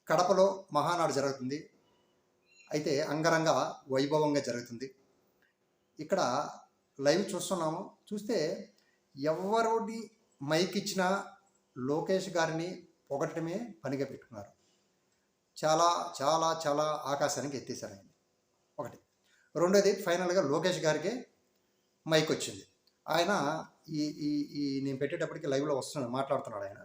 కడపలో మహానాడు జరుగుతుంది. అయితే అంగరంగ వైభవంగా జరుగుతుంది. ఇక్కడ లైవ్ చూస్తున్నాము. చూస్తే ఎవరిని మైక్ ఇచ్చినా లోకేష్ గారిని పొగడటమే పనిగా పెట్టుకున్నారు. చాలా చాలా చాలా ఆకాశానికి ఎత్తేసారు ఆయన. ఒకటి. రెండోది ఫైనల్గా లోకేష్ గారికి మైక్ వచ్చింది. ఆయన ఈ ఈ ఈ నేను పెట్టేటప్పటికి లైవ్లో వస్తున్నాడు, మాట్లాడుతున్నాడు. ఆయన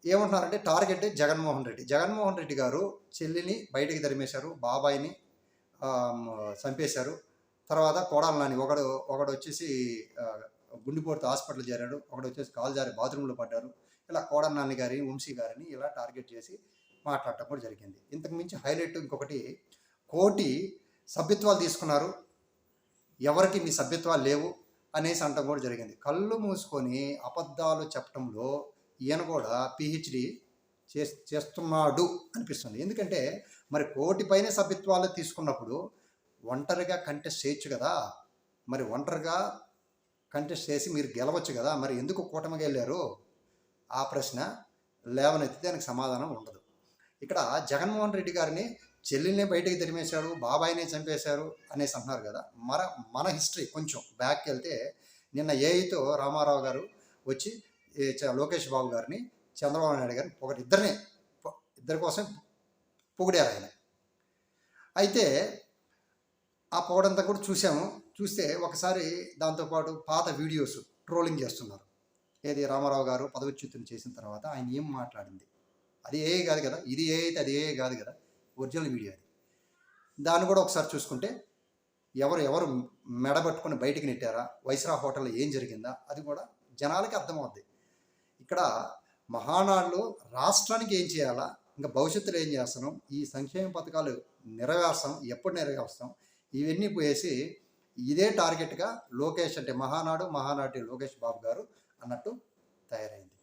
ఏమంటున్నారంటే టార్గెట్ జగన్మోహన్ రెడ్డి. జగన్మోహన్ రెడ్డి గారు చెల్లిని బయటికి తరిమేశారు, బాబాయిని చంపేశారు. తర్వాత కోడాల నాని ఒకడు వచ్చేసి గుండెపోటుతో హాస్పిటల్ చేరాడు, ఒకడు వచ్చేసి కాలు జారి బాత్రూంలో పడ్డారు. ఇలా కోడాల నాని గారిని, వంశీ గారిని ఇలా టార్గెట్ చేసి మాట్లాడటం కూడా జరిగింది. ఇంతకు మించి హైలైట్ ఇంకొకటి, కోటి సభ్యత్వాలు తీసుకున్నారు, ఎవరికి మీ సభ్యత్వాలు లేవు అనేసి అంటం కూడా జరిగింది. కళ్ళు మూసుకొని అబద్ధాలు చెప్పడంలో ఈయన కూడా పిహెచ్డి చేస్తున్నాడు అనిపిస్తుంది. ఎందుకంటే మరి కోటి పైన సభ్యత్వాలు తీసుకున్నప్పుడు ఒంటరిగా కంటెస్ట్ చేయొచ్చు కదా. మరి ఒంటరిగా కంటెస్ట్ చేసి మీరు గెలవచ్చు కదా, మరి ఎందుకు కూటమిగా వెళ్ళారు? ఆ ప్రశ్న లేవనెత్తితే దానికి సమాధానం ఉండదు. ఇక్కడ జగన్మోహన్ రెడ్డి గారిని చెల్లిని బయటికి తరిమేశాడు, బాబాయిని చంపేశారు అనేసి అంటున్నారు కదా. మన హిస్టరీ కొంచెం బ్యాక్కి వెళ్తే నిన్న ఏఐతో రామారావు గారు వచ్చి లోకేష్ బాబు గారిని, చంద్రబాబు నాయుడు గారిని ఇద్దరి కోసం పొగిడారు ఆయన. అయితే ఆ పొగడంతా కూడా చూసాము. చూస్తే ఒకసారి దాంతోపాటు పాత వీడియోస్ ట్రోలింగ్ చేస్తున్నారు. ఏది రామారావు గారు పదవిచ్యుతం చేసిన తర్వాత ఆయన ఏం మాట్లాడింది, అది ఏ కాదు కదా, ఇది ఏ అయితే అది ఏ కాదు కదా, ఒరిజినల్ వీడియో అది. దాన్ని కూడా ఒకసారి చూసుకుంటే ఎవరు మెడబట్టుకొని బయటికి నెట్టారా, వైస్రా హోటల్లో ఏం జరిగిందా, అది కూడా జనాలకి అర్థమవుద్ది. ఇక్కడ మహానాడులో రాష్ట్రానికి ఏం చేయాలా, ఇంకా భవిష్యత్తులో ఏం చేస్తున్నాం, ఈ సంక్షేమ పథకాలు నెరవేర్స్తాం, ఎప్పుడు నెరవేర్స్తాం, ఇవన్నీ పోయేసి ఇదే టార్గెట్గా లోకేష్ అంటే మహానాడు లోకేష్ బాబు గారు అన్నట్టు తయారైంది.